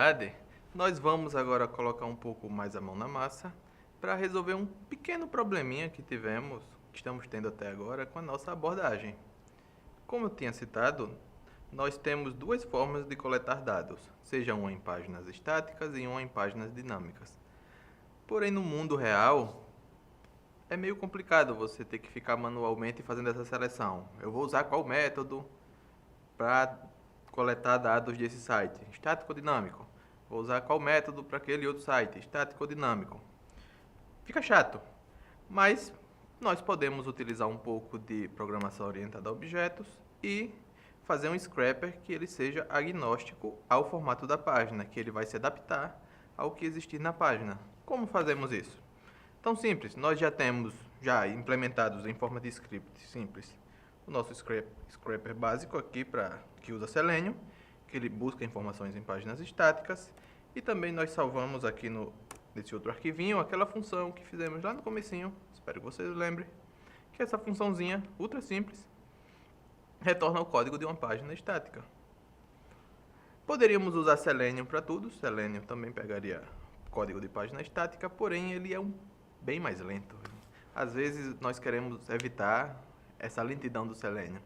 continuidade, nós vamos agora colocar um pouco mais a mão na massa para resolver um pequeno probleminha que estamos tendo até agora com a nossa abordagem. Como eu tinha citado, nós temos duas formas de coletar dados, seja uma em páginas estáticas e uma em páginas dinâmicas. Porém, no mundo real, é meio complicado você ter que ficar manualmente fazendo essa seleção. Eu vou usar qual método para coletar dados desse site? Estático ou dinâmico? Vou usar qual método para aquele outro site? Estático ou dinâmico? Fica chato, mas nós podemos utilizar um pouco de programação orientada a objetos e fazer um scrapper que ele seja agnóstico ao formato da página, que ele vai se adaptar ao que existir na página. Como fazemos isso? Tão simples, nós já temos implementados em forma de script simples o nosso scrapper básico aqui que usa Selenium, que ele busca informações em páginas estáticas, e também nós salvamos aqui nesse outro arquivinho aquela função que fizemos lá no comecinho, espero que vocês lembrem, que essa funçãozinha ultra simples retorna o código de uma página estática. Poderíamos usar Selenium para tudo, Selenium também pegaria código de página estática, porém ele é bem mais lento. Às vezes nós queremos evitar essa lentidão do Selenium.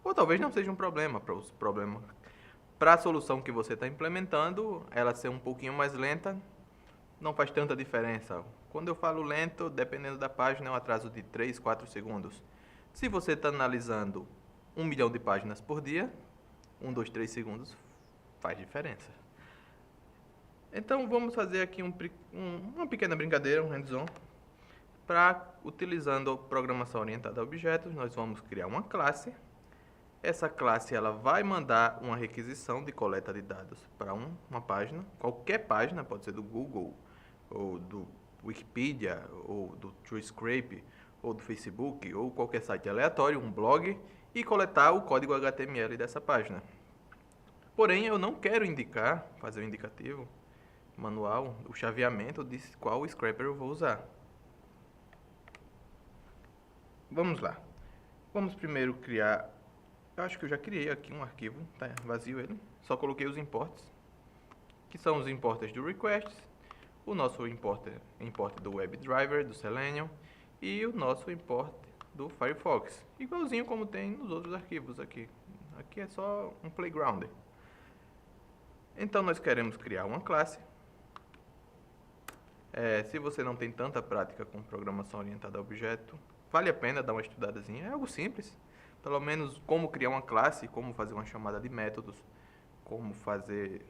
Ou talvez não seja um problema para a solução que você está implementando, ela ser um pouquinho mais lenta, não faz tanta diferença. Quando eu falo lento, dependendo da página, é um atraso de 3, 4 segundos. Se você está analisando 1 milhão de páginas por dia, 1, 2, 3 segundos faz diferença. Então vamos fazer aqui uma pequena brincadeira, um hands-on. Utilizando programação orientada a objetos, nós vamos criar uma classe. Essa classe ela vai mandar uma requisição de coleta de dados para uma página, qualquer página, pode ser do Google, ou do Wikipedia, ou do TrueScrape, ou do Facebook, ou qualquer site aleatório, um blog, e coletar o código HTML dessa página. Porém, eu não quero fazer um indicativo manual, o chaveamento de qual scrapper eu vou usar. Vamos lá. Vamos primeiro criar... Eu acho que eu já criei aqui um arquivo, tá vazio ele. Só coloquei os imports, que são os importers do requests, o nosso import do WebDriver, do Selenium, e o nosso import do Firefox. Igualzinho como tem nos outros arquivos aqui. Aqui é só um playground. Então nós queremos criar uma classe. Se você não tem tanta prática com programação orientada a objeto, vale a pena dar uma estudadazinha, é algo simples. Pelo menos como criar uma classe, como fazer uma chamada de métodos, como fazer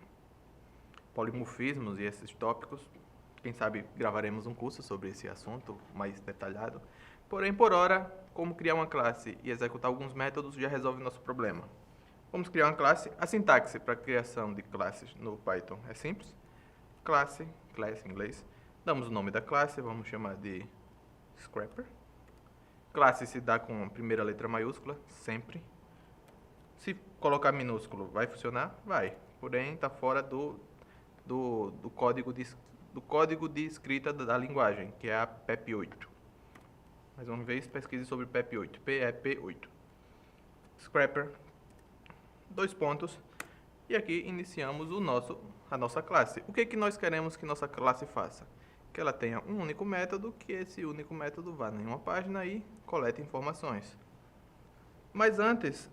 polimorfismos e esses tópicos. Quem sabe gravaremos um curso sobre esse assunto mais detalhado. Porém, por hora, como criar uma classe e executar alguns métodos já resolve o nosso problema. Vamos criar uma classe. A sintaxe para a criação de classes no Python é simples. Class em inglês. Damos o nome da classe, vamos chamar de Scrapper. Classe se dá com a primeira letra maiúscula, sempre. Se colocar minúsculo, vai funcionar? Vai. Porém, está fora do código de escrita da linguagem, que é a PEP8. Mais uma vez, pesquise sobre PEP8. PEP8. Scrapper. 2 pontos. E aqui iniciamos a nossa classe. O que nós queremos que nossa classe faça? Que ela tenha um único método, que esse único método vá em uma página e colete informações. Mas antes,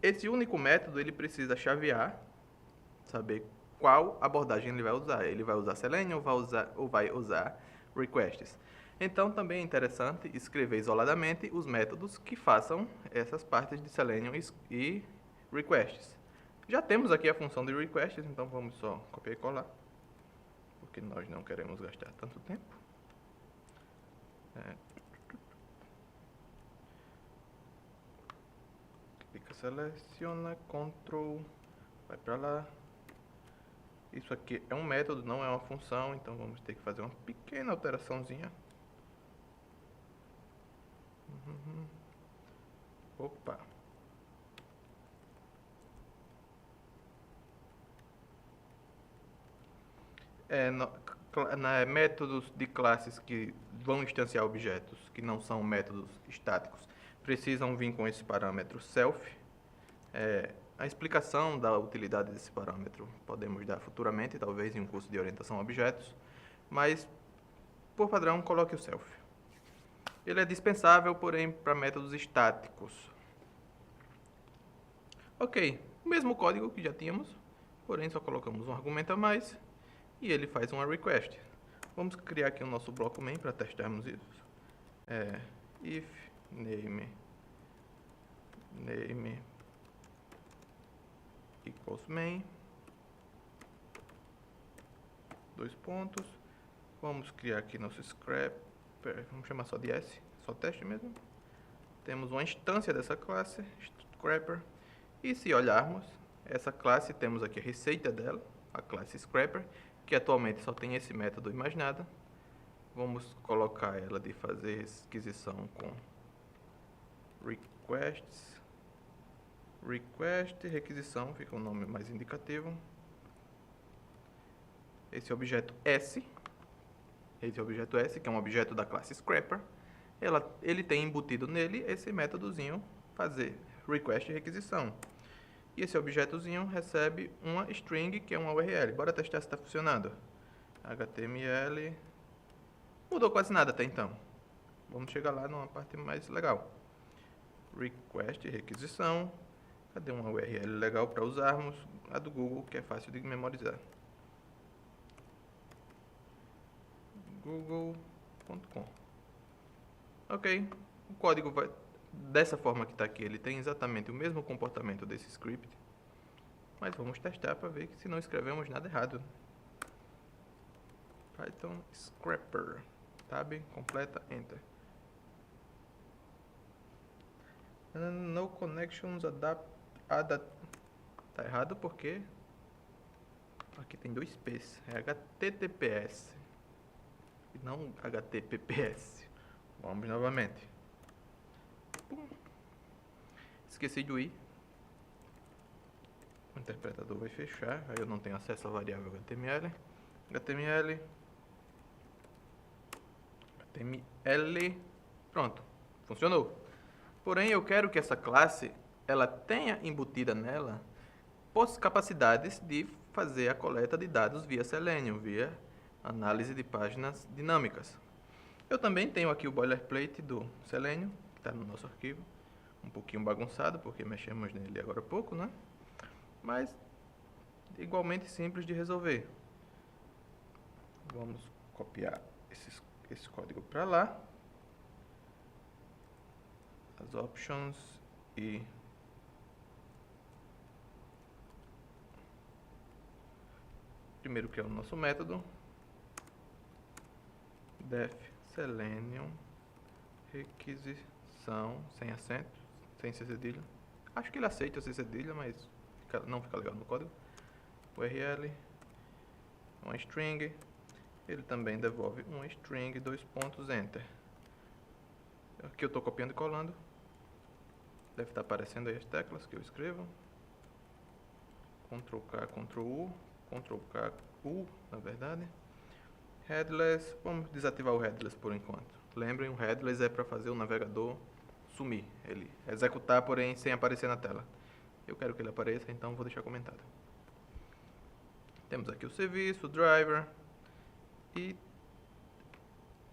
esse único método ele precisa chavear, saber qual abordagem ele vai usar. Ele vai usar Selenium ou vai usar requests. Então também é interessante escrever isoladamente os métodos que façam essas partes de Selenium e requests. Já temos aqui a função de requests, então vamos só copiar e colar, porque nós não queremos gastar tanto tempo. Clica, seleciona, Ctrl, vai para lá. Isso aqui é um método, não é uma função, então vamos ter que fazer uma pequena alteraçãozinha. Opa! Métodos de classes que vão instanciar objetos, que não são métodos estáticos, precisam vir com esse parâmetro self. A explicação da utilidade desse parâmetro podemos dar futuramente, talvez em um curso de orientação a objetos, mas, por padrão, coloque o self. Ele é dispensável, porém, para métodos estáticos. Ok, o mesmo código que já tínhamos, porém só colocamos um argumento a mais e ele faz uma request. Vamos criar aqui o nosso bloco main para testarmos isso. If name equals main, dois pontos. Vamos criar aqui nosso scraper, vamos chamar só de S, só teste mesmo. Temos uma instância dessa classe, scraper, e se olharmos, essa classe, temos aqui a receita dela, a classe scraper, que atualmente só tem esse método e mais nada. Vamos colocar ela de fazer requisição com requests, request, requisição, fica um nome mais indicativo. Esse objeto S, que é um objeto da classe scraper, ele tem embutido nele esse métodozinho fazer request e requisição. E esse objetozinho recebe uma string, que é uma URL. Bora testar se está funcionando. HTML. Mudou quase nada até então. Vamos chegar lá numa parte mais legal. Request e requisição. Cadê uma URL legal para usarmos? A do Google, que é fácil de memorizar. google.com. Ok, o código vai dessa forma que está aqui, ele tem exatamente o mesmo comportamento desse script, mas vamos testar para ver se não escrevemos nada errado. Python scraper, tab, completa, enter. No connections tá errado porque aqui tem dois P's, é HTTPS e não HTTPS. Vamos novamente. Esqueci de ir. O interpretador vai fechar, aí eu não tenho acesso à variável HTML. HTML, pronto, funcionou. Porém, eu quero que essa classe ela tenha embutida nela capacidades de fazer a coleta de dados via Selenium, via análise de páginas dinâmicas. Eu também tenho aqui o boilerplate do Selenium, que está no nosso arquivo, um pouquinho bagunçado, porque mexemos nele agora há pouco, né? Mas igualmente simples de resolver. Vamos copiar esse código para lá, as options e primeiro criar o nosso método def selenium requisição sem acento, sem cedilha. Acho que ele aceita sem cedilha, mas não fica legal no código. URL, uma string, ele também devolve uma string, dois pontos, enter. Aqui eu estou copiando e colando. Deve estar aparecendo aí as teclas que eu escrevo. Ctrl K, Ctrl U, Ctrl K, U, na verdade. Headless, vamos desativar o headless por enquanto. Lembrem, o headless é para fazer o navegador sumir, ele executar, porém sem aparecer na tela. Eu quero que ele apareça, então vou deixar comentado. Temos aqui o serviço, o driver e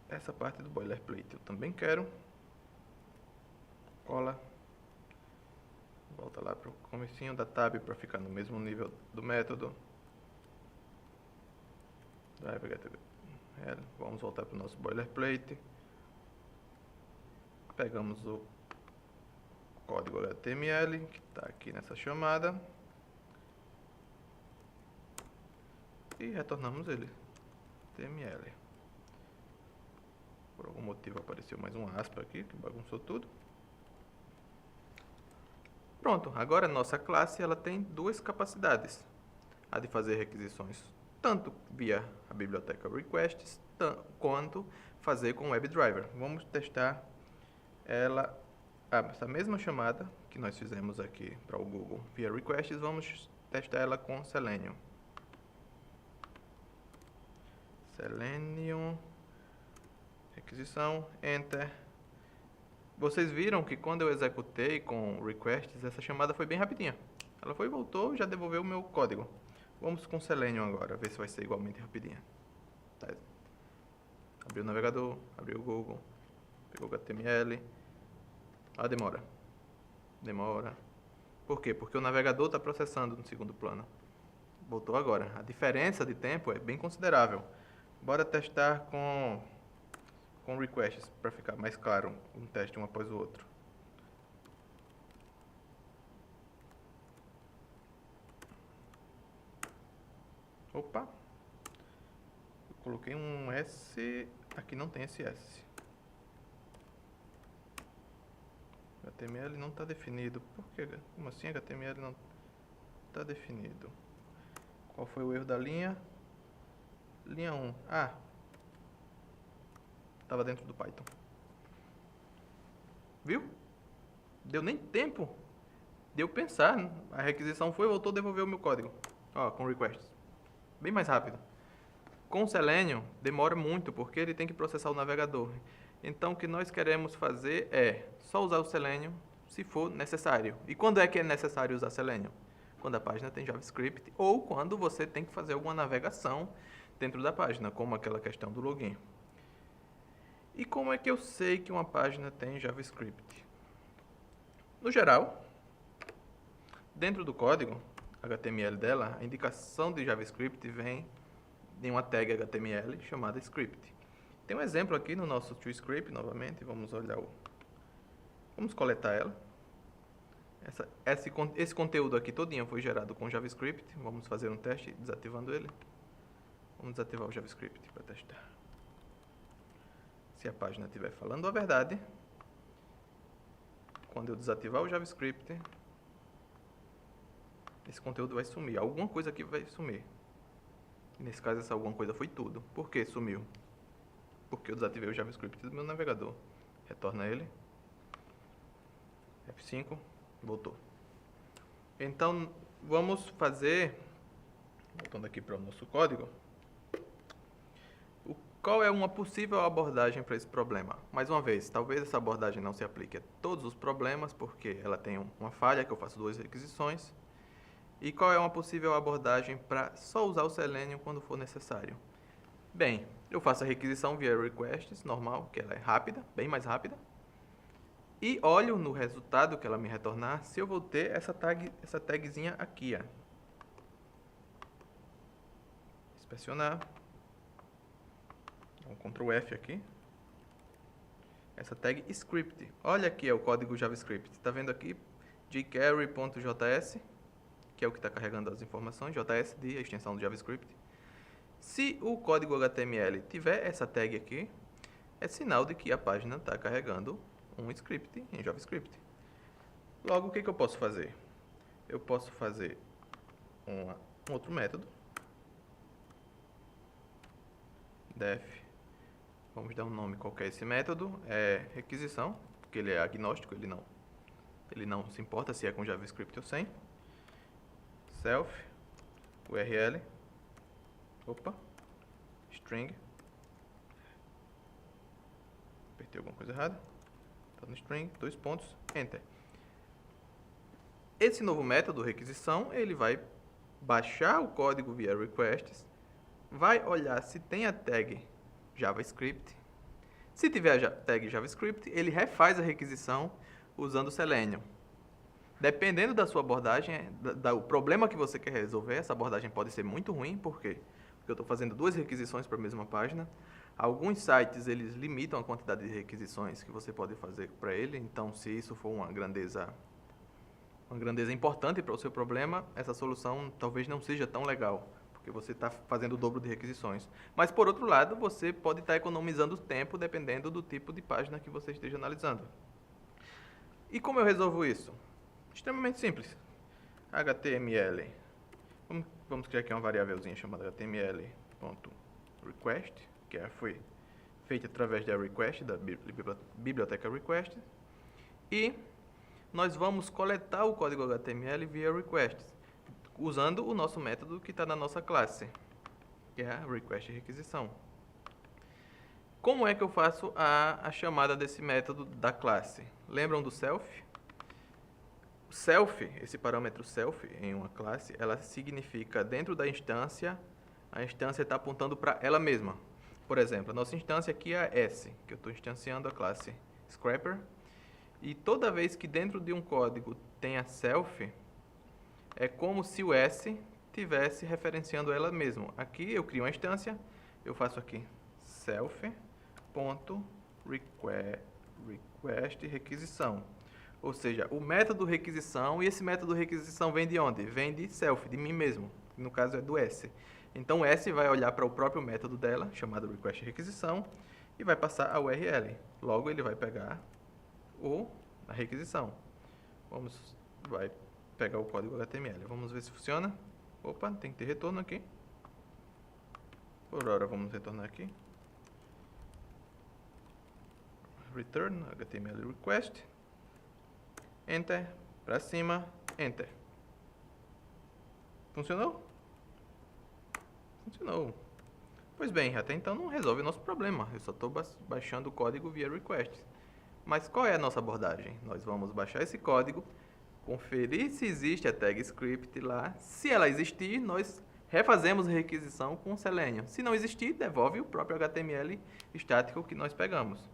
essa parte do boilerplate eu também quero. Cola. Volta lá para o comecinho da tab para ficar no mesmo nível do método. Driver, vamos voltar para o nosso boilerplate. Pegamos o código HTML que está aqui nessa chamada e retornamos ele. HTML. Por algum motivo apareceu mais uma aspa aqui que bagunçou tudo. Pronto, agora a nossa classe ela tem duas capacidades. A de fazer requisições tanto via a biblioteca requests, quanto fazer com o WebDriver. Vamos testar ela, essa mesma chamada que nós fizemos aqui para o Google via requests, vamos testar ela com Selenium. Selenium, requisição, enter. Vocês viram que quando eu executei com requests, essa chamada foi bem rapidinha. Ela foi e voltou, já devolveu o meu código. Vamos com Selenium agora, ver se vai ser igualmente rapidinho. Tá. Abriu o navegador, abriu o Google, pegou o HTML. Ah, demora. Demora. Por quê? Porque o navegador está processando no segundo plano. Voltou agora. A diferença de tempo é bem considerável. Bora testar com requests, para ficar mais claro, um teste um após o outro. Opa! Eu coloquei um S, aqui não tem esse S. HTML não está definido. Por quê? Como assim HTML não está definido? Qual foi o erro da linha? Linha 1. Ah! Estava dentro do Python. Viu? Deu nem tempo de eu pensar. A requisição foi, voltou, devolveu o meu código. Ó, com requests. Bem mais rápido. Com o Selenium, demora muito, porque ele tem que processar o navegador. Então, o que nós queremos fazer é só usar o Selenium se for necessário. E quando é que é necessário usar Selenium? Quando a página tem JavaScript ou quando você tem que fazer alguma navegação dentro da página, como aquela questão do login. E como é que eu sei que uma página tem JavaScript? No geral, dentro do código HTML dela, a indicação de JavaScript vem de uma tag HTML chamada script. Tem um exemplo aqui no nosso ToScript, novamente, vamos olhar vamos coletar ela. Esse conteúdo aqui todinho foi gerado com JavaScript. Vamos fazer um teste desativando ele. Vamos desativar o JavaScript para testar. Se a página estiver falando a verdade, quando eu desativar o JavaScript, esse conteúdo vai sumir. Alguma coisa aqui vai sumir. Nesse caso, essa alguma coisa foi tudo. Por que sumiu? Porque eu desativei o JavaScript do meu navegador. Retorna ele. F5. Voltou. Então, vamos fazer, voltando aqui para o nosso código, qual é uma possível abordagem para esse problema? Mais uma vez, talvez essa abordagem não se aplique a todos os problemas, porque ela tem uma falha, que eu faço duas requisições. E qual é uma possível abordagem para só usar o Selenium quando for necessário? Bem, eu faço a requisição via requests, normal, que ela é rápida, bem mais rápida. E olho no resultado que ela me retornar se eu vou ter essa tagzinha aqui. Ó. Inspecionar. Então, Ctrl F aqui. Essa tag script. Olha aqui é o código JavaScript. Está vendo aqui? jQuery.js, que é o que está carregando as informações. JS de extensão do JavaScript. Se o código HTML tiver essa tag aqui, é sinal de que a página está carregando um script em JavaScript. Logo, o que eu posso fazer? Eu posso fazer um outro método. Def. Vamos dar um nome qualquer a esse método. É requisição, porque ele é agnóstico, ele não se importa se é com JavaScript ou sem. Self, URL, string. Apertei alguma coisa errada. Está no string, 2 pontos, enter. Esse novo método, requisição, ele vai baixar o código via requests, vai olhar se tem a tag JavaScript. Se tiver a tag JavaScript, ele refaz a requisição usando o Selenium. Dependendo da sua abordagem, do problema que você quer resolver, essa abordagem pode ser muito ruim, por quê? Porque eu estou fazendo duas requisições para a mesma página. Alguns sites, eles limitam a quantidade de requisições que você pode fazer para ele, então se isso for uma grandeza importante para o seu problema, essa solução talvez não seja tão legal, porque você está fazendo o dobro de requisições. Mas, por outro lado, você pode estar economizando tempo dependendo do tipo de página que você esteja analisando. E como eu resolvo isso? Extremamente simples. HTML. Vamos criar aqui uma variávelzinha chamada HTML.request, que foi feita através da request, da biblioteca request. E nós vamos coletar o código HTML via requests, usando o nosso método que está na nossa classe, que é a request requisição. Como é que eu faço a chamada desse método da classe? Lembram do self? Self, esse parâmetro self em uma classe, ela significa dentro da instância, a instância está apontando para ela mesma. Por exemplo, a nossa instância aqui é a S, que eu estou instanciando a classe Scrapper. E toda vez que dentro de um código tenha self, é como se o S estivesse referenciando ela mesma. Aqui eu crio uma instância, eu faço aqui self.request requisição. Ou seja, o método requisição, e esse método requisição vem de onde? Vem de self, de mim mesmo, que no caso é do S. Então o S vai olhar para o próprio método dela, chamado request requisição, e vai passar a URL. Logo ele vai pegar a requisição. Vai pegar o código HTML. Vamos ver se funciona. Opa, tem que ter retorno aqui. Por hora vamos retornar aqui. Return HTML request. Enter, para cima, Enter. Funcionou? Funcionou. Pois bem, até então não resolve o nosso problema. Eu só estou baixando o código via request. Mas qual é a nossa abordagem? Nós vamos baixar esse código, conferir se existe a tag script lá. Se ela existir, nós refazemos a requisição com Selenium. Se não existir, devolve o próprio HTML estático que nós pegamos.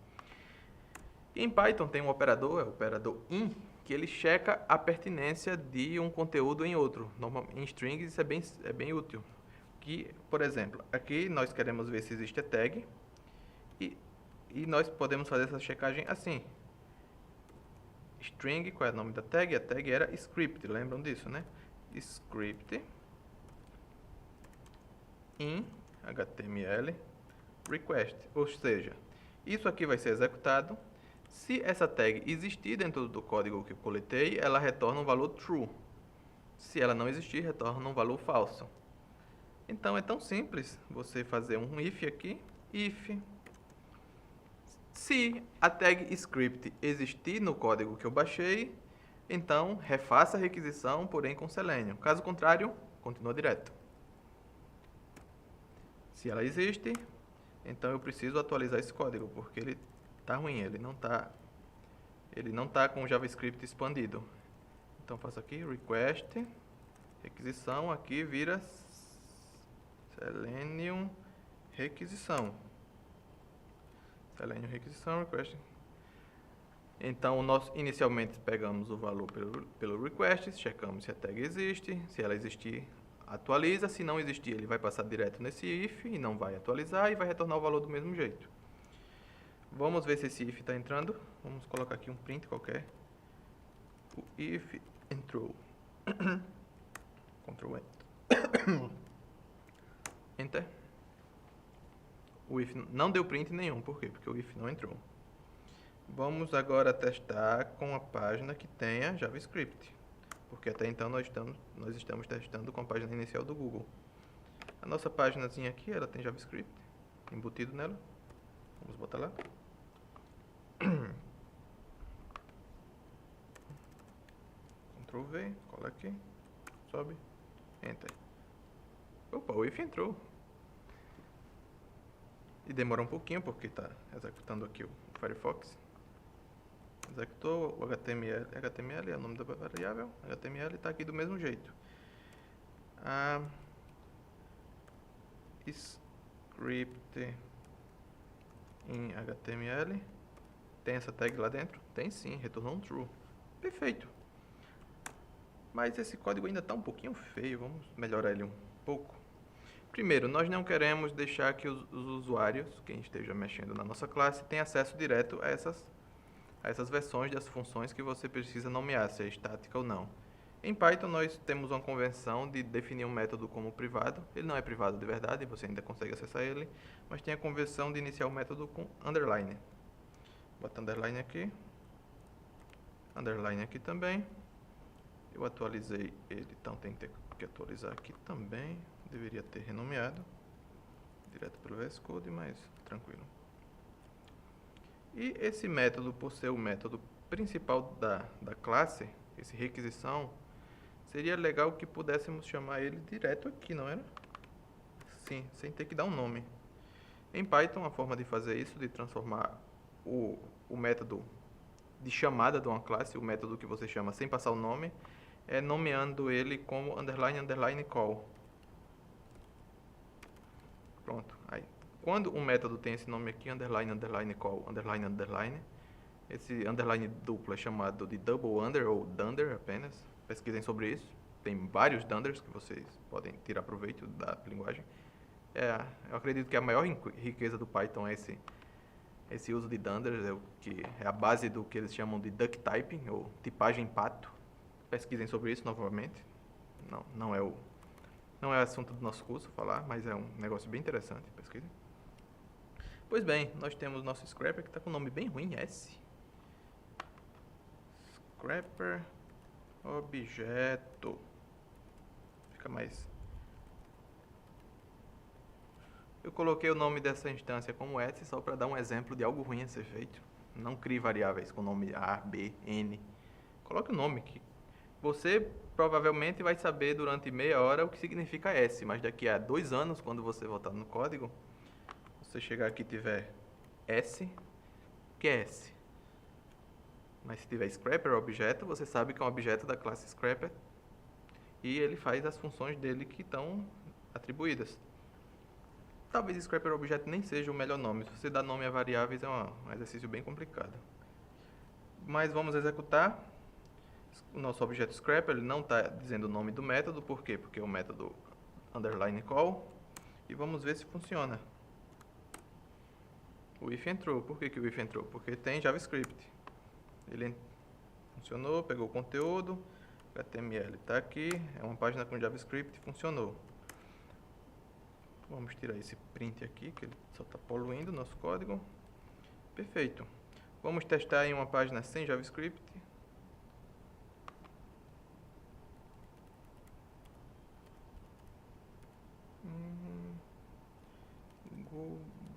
E em Python tem um operador, é o operador in, que ele checa a pertinência de um conteúdo em outro. Em strings isso é bem útil. Que, por exemplo, aqui nós queremos ver se existe a tag e nós podemos fazer essa checagem assim. String, qual é o nome da tag? A tag era script, lembram disso, né? Script in HTML request, ou seja, isso aqui vai ser executado. Se essa tag existir dentro do código que eu coletei, ela retorna um valor true. Se ela não existir, retorna um valor falso. Então é tão simples você fazer um if aqui, if. Se a tag script existir no código que eu baixei, então refaça a requisição, porém com Selenium. Caso contrário, continua direto. Se ela existe, então eu preciso atualizar esse código, porque ele está ruim, ele não tá com o JavaScript expandido. Então faço aqui request, requisição, aqui vira Selenium requisição. Selenium requisição, request. Então nós inicialmente pegamos o valor pelo request, checamos se a tag existe, se ela existir, atualiza, se não existir ele vai passar direto nesse if e não vai atualizar e vai retornar o valor do mesmo jeito. Vamos ver se esse if está entrando. Vamos colocar aqui um print qualquer. O if entrou. Ctrl Enter. Enter. O if não deu print nenhum. Por quê? Porque o if não entrou. Vamos agora testar com a página que tenha JavaScript. Porque até então nós estamos testando com a página inicial do Google. A nossa páginazinha aqui, ela tem JavaScript embutido nela. Vamos botar lá. Ctrl V, cola aqui, sobe, Enter. Opa, o if entrou. E demora um pouquinho porque está executando aqui o Firefox. Executou o HTML, HTML é o nome da variável, HTML está aqui do mesmo jeito. Script em HTML. Tem essa tag lá dentro? Tem sim, retornou um true. Perfeito. Mas esse código ainda está um pouquinho feio, vamos melhorar ele um pouco. Primeiro, nós não queremos deixar que os usuários, quem esteja mexendo na nossa classe, tenha acesso direto a essas versões das funções que você precisa nomear, se é estática ou não. Em Python nós temos uma convenção de definir um método como privado. Ele não é privado de verdade, você ainda consegue acessar ele, mas tem a convenção de iniciar o método com underline. Bota underline aqui também. Eu atualizei ele, então tem que atualizar aqui também. Deveria ter renomeado direto pelo VS Code, mas tranquilo. E esse método, por ser o método principal da classe, esse requisição, seria legal que pudéssemos chamar ele direto aqui, não era? Sim, sem ter que dar um nome. Em Python, a forma de fazer isso, de transformar o método de chamada de uma classe, o método que você chama sem passar o nome, é nomeando ele como underline, underline, call. Pronto. Aí, quando um método tem esse nome aqui, underline, underline, call, underline, underline, esse underline duplo é chamado de double under ou dunder apenas. Pesquisem sobre isso. Tem vários dunders que vocês podem tirar proveito da linguagem. Eu acredito que a maior riqueza do Python é esse uso de dunders, que é a base do que eles chamam de duck typing, ou tipagem pato. Pesquisem sobre isso novamente. Não é assunto do nosso curso falar, mas é um negócio bem interessante. Pesquisem. Pois bem, nós temos nosso scrapper que está com um nome bem ruim, S. Scrapper objeto. Fica mais... Eu coloquei o nome dessa instância como S só para dar um exemplo de algo ruim a ser feito. Não crie variáveis com nome A, B, N. Coloque o nome que você provavelmente vai saber durante meia hora o que significa S, mas daqui a 2 anos, quando você voltar no código, você chegar aqui e tiver S, o que é S? Mas se tiver scrapper objeto, você sabe que é um objeto da classe scrapper e ele faz as funções dele que estão atribuídas. Talvez scrapper objeto nem seja o melhor nome. Se você dá nome a variáveis é um exercício bem complicado. Mas vamos executar. O nosso objeto scrapper ele não está dizendo o nome do método. Por quê? Porque é o método underline call. E vamos ver se funciona. O if entrou. Por que o if entrou? Porque tem JavaScript. Ele funcionou, pegou o conteúdo. HTML está aqui. É uma página com JavaScript. Funcionou. Vamos tirar esse print aqui, que ele só está poluindo o nosso código. Perfeito. Vamos testar em uma página sem JavaScript.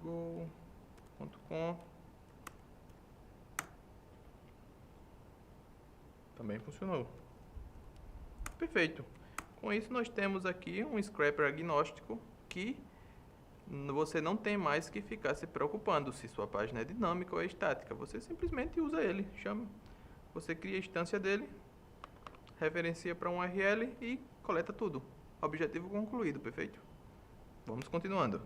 Google.com. Também funcionou. Perfeito. Com isso nós temos aqui um scrapper agnóstico que você não tem mais que ficar se preocupando se sua página é dinâmica ou é estática. Você simplesmente usa ele, você cria a instância dele, referencia para um URL e coleta tudo. Objetivo concluído, perfeito? Vamos continuando.